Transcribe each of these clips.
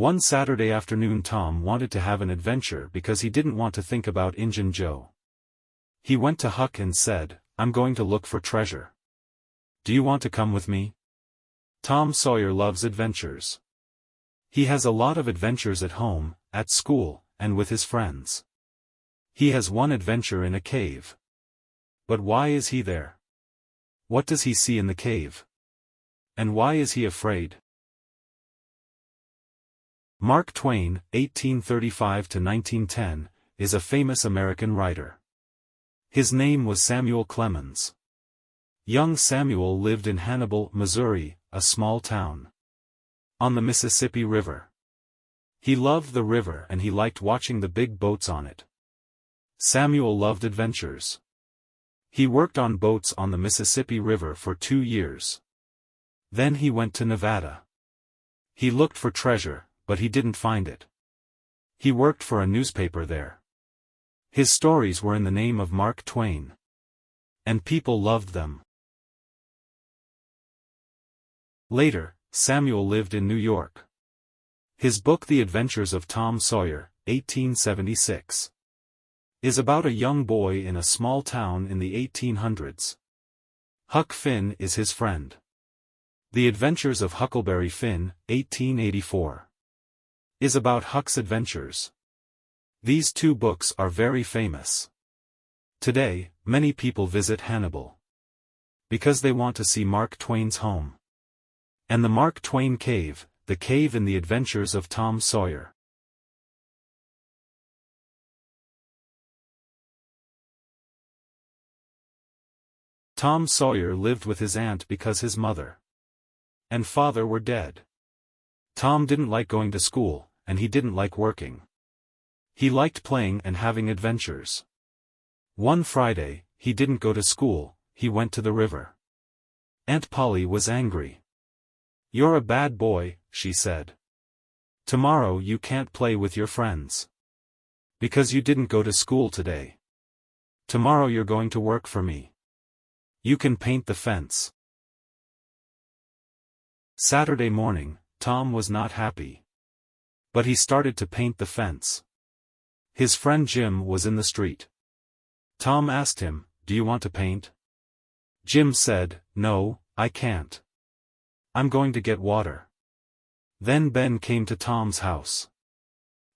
One Saturday afternoon Tom wanted to have an adventure because he didn't want to think about Injun Joe. He went to Huck and said, "I'm going to look for treasure. Do you want to come with me?" Tom Sawyer loves adventures. He has a lot of adventures at home, at school, and with his friends. He has one adventure in a cave. But why is he there? What does he see in the cave? And why is he afraid? Mark Twain, 1835–1910, is a famous American writer. His name was Samuel Clemens. Young Samuel lived in Hannibal, Missouri, a small town on the Mississippi River. He loved the river and he liked watching the big boats on it. Samuel loved adventures. He worked on boats on the Mississippi River for 2 years. Then he went to Nevada. He looked for treasure, but he didn't find it. He worked for a newspaper there. His stories were in the name of Mark Twain. And people loved them. Later, Samuel lived in New York. His book The Adventures of Tom Sawyer, 1876, is about a young boy in a small town in the 1800s. Huck Finn is his friend. The Adventures of Huckleberry Finn, 1884, is about Huck's adventures. These 2 books are very famous. Today, many people visit Hannibal because they want to see Mark Twain's home. And the Mark Twain Cave, the cave in The Adventures of Tom Sawyer. Tom Sawyer lived with his aunt because his mother and father were dead. Tom didn't like going to school, and he didn't like working. He liked playing and having adventures. One Friday, he didn't go to school, he went to the river. Aunt Polly was angry. "You're a bad boy," she said. "Tomorrow you can't play with your friends. Because you didn't go to school today. Tomorrow you're going to work for me. You can paint the fence." Saturday morning, Tom was not happy. But he started to paint the fence. His friend Jim was in the street. Tom asked him, "Do you want to paint?" Jim said, "No, I can't. I'm going to get water." Then Ben came to Tom's house.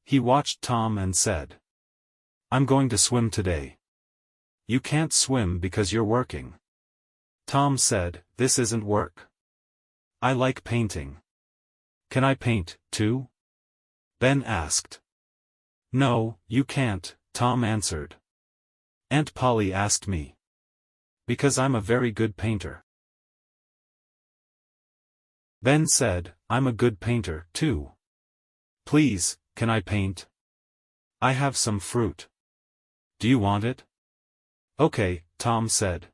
He watched Tom and said, "I'm going to swim today." "You can't swim because you're working." Tom said, "This isn't work. I like painting." "Can I paint, too?" Ben asked. "No, you can't," Tom answered. "Aunt Polly asked me. Because I'm a very good painter." Ben said, "I'm a good painter, too. Please, can I paint? I have some fruit. Do you want it?" "Okay," Tom said.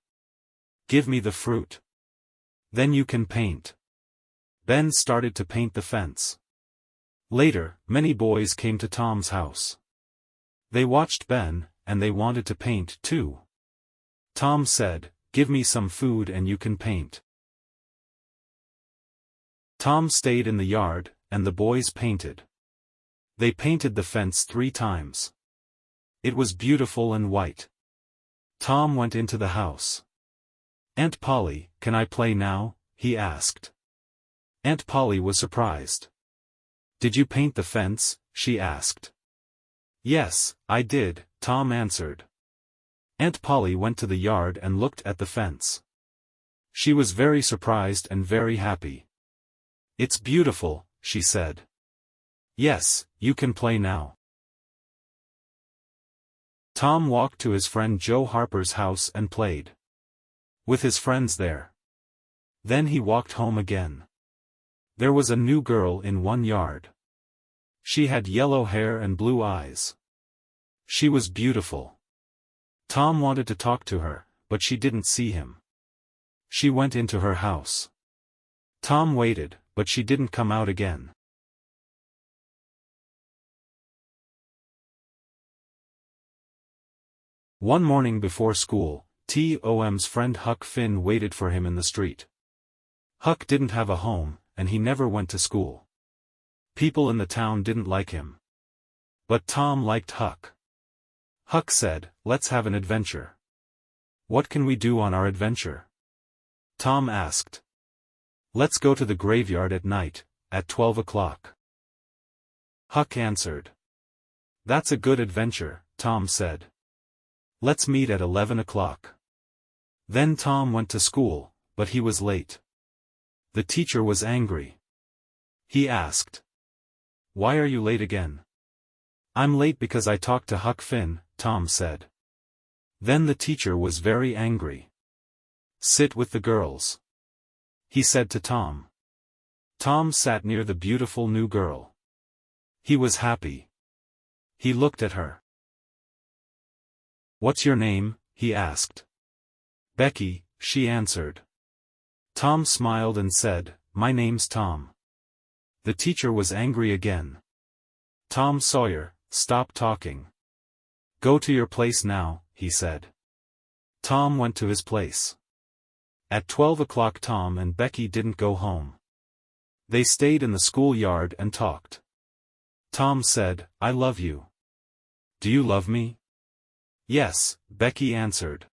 "Give me the fruit. Then you can paint." Ben started to paint the fence. Later, many boys came to Tom's house. They watched Ben, and they wanted to paint too. Tom said, "Give me some food and you can paint." Tom stayed in the yard, and the boys painted. They painted the fence 3 times. It was beautiful and white. Tom went into the house. "Aunt Polly, can I play now?" he asked. Aunt Polly was surprised. "Did you paint the fence?" she asked. "Yes, I did," Tom answered. Aunt Polly went to the yard and looked at the fence. She was very surprised and very happy. "It's beautiful," she said. "Yes, you can play now." Tom walked to his friend Joe Harper's house and played with his friends there. Then he walked home again. There was a new girl in one yard. She had yellow hair and blue eyes. She was beautiful. Tom wanted to talk to her, but she didn't see him. She went into her house. Tom waited, but she didn't come out again. One morning before school, Tom's friend Huck Finn waited for him in the street. Huck didn't have a home, and he never went to school. People in the town didn't like him. But Tom liked Huck. Huck said, "Let's have an adventure." "What can we do on our adventure?" Tom asked. "Let's go to the graveyard at night, at 12 o'clock. Huck answered. "That's a good adventure," Tom said. "Let's meet at 11 o'clock. Then Tom went to school, but he was late. The teacher was angry. He asked, "Why are you late again?" "I'm late because I talked to Huck Finn," Tom said. Then the teacher was very angry. "Sit with the girls," he said to Tom. Tom sat near the beautiful new girl. He was happy. He looked at her. "What's your name?" he asked. "Becky," she answered. Tom smiled and said, "My name's Tom." The teacher was angry again. "Tom Sawyer, stop talking. Go to your place now," he said. Tom went to his place. At 12 o'clock Tom and Becky didn't go home. They stayed in the schoolyard and talked. Tom said, "I love you." "Do you love me?" "Yes," Becky answered.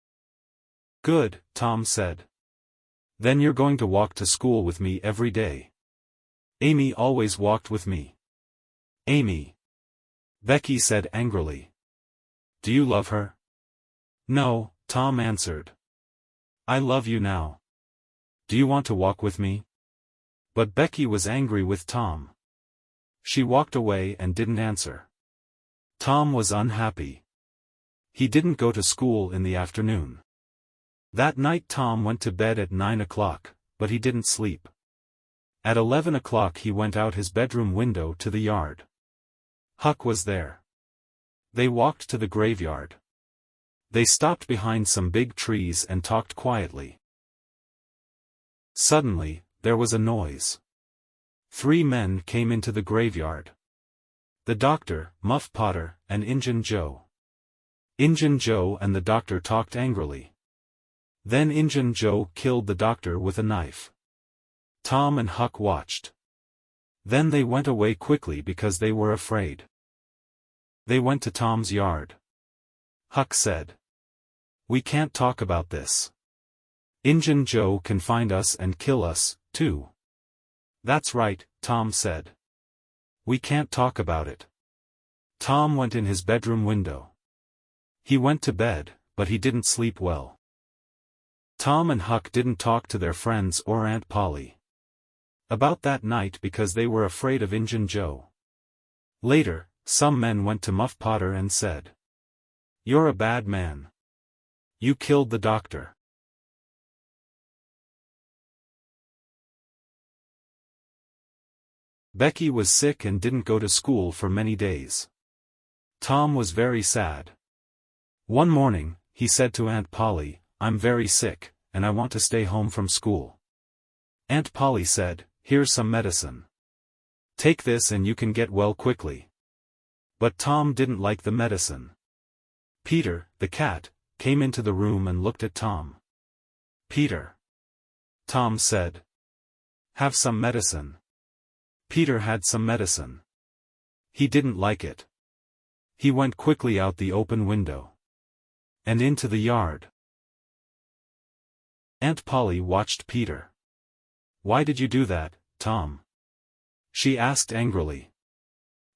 "Good," Tom said. "Then you're going to walk to school with me every day." "Amy always walked with me." "Amy," Becky said angrily. "Do you love her?" "No," Tom answered. "I love you now. Do you want to walk with me?" But Becky was angry with Tom. She walked away and didn't answer. Tom was unhappy. He didn't go to school in the afternoon. That night Tom went to bed at 9 o'clock, but he didn't sleep. At 11 o'clock he went out his bedroom window to the yard. Huck was there. They walked to the graveyard. They stopped behind some big trees and talked quietly. Suddenly, there was a noise. 3 men came into the graveyard. The doctor, Muff Potter, and Injun Joe. Injun Joe and the doctor talked angrily. Then Injun Joe killed the doctor with a knife. Tom and Huck watched. Then they went away quickly because they were afraid. They went to Tom's yard. Huck said, "We can't talk about this. Injun Joe can find us and kill us, too." "That's right," Tom said. "We can't talk about it." Tom went in his bedroom window. He went to bed, but he didn't sleep well. Tom and Huck didn't talk to their friends or Aunt Polly about that night because they were afraid of Injun Joe. Later, some men went to Muff Potter and said, "You're a bad man. You killed the doctor." Becky was sick and didn't go to school for many days. Tom was very sad. One morning, he said to Aunt Polly, "I'm very sick, and I want to stay home from school." Aunt Polly said, "Here's some medicine. Take this and you can get well quickly." But Tom didn't like the medicine. Peter, the cat, came into the room and looked at Tom. "Peter," Tom said, "have some medicine." Peter had some medicine. He didn't like it. He went quickly out the open window and into the yard. Aunt Polly watched Peter. "Why did you do that, Tom?" she asked angrily.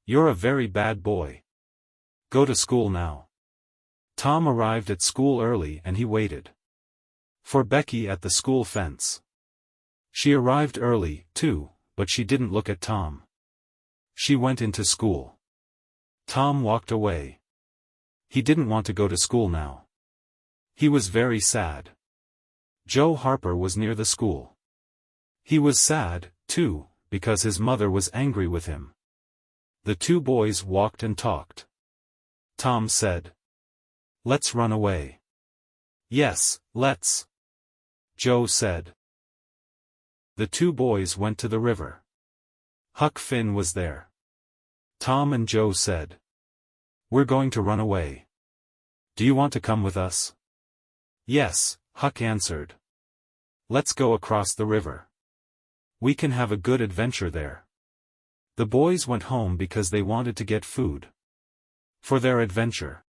"You're a very bad boy. Go to school now." Tom arrived at school early and he waited for Becky at the school fence. She arrived early, too, but she didn't look at Tom. She went into school. Tom walked away. He didn't want to go to school now. He was very sad. Joe Harper was near the school. He was sad, too, because his mother was angry with him. The 2 boys walked and talked. Tom said, "Let's run away." "Yes, let's," Joe said. The 2 boys went to the river. Huck Finn was there. Tom and Joe said, "We're going to run away. Do you want to come with us?" "Yes," Huck answered. "Let's go across the river. We can have a good adventure there." The boys went home because they wanted to get food for their adventure.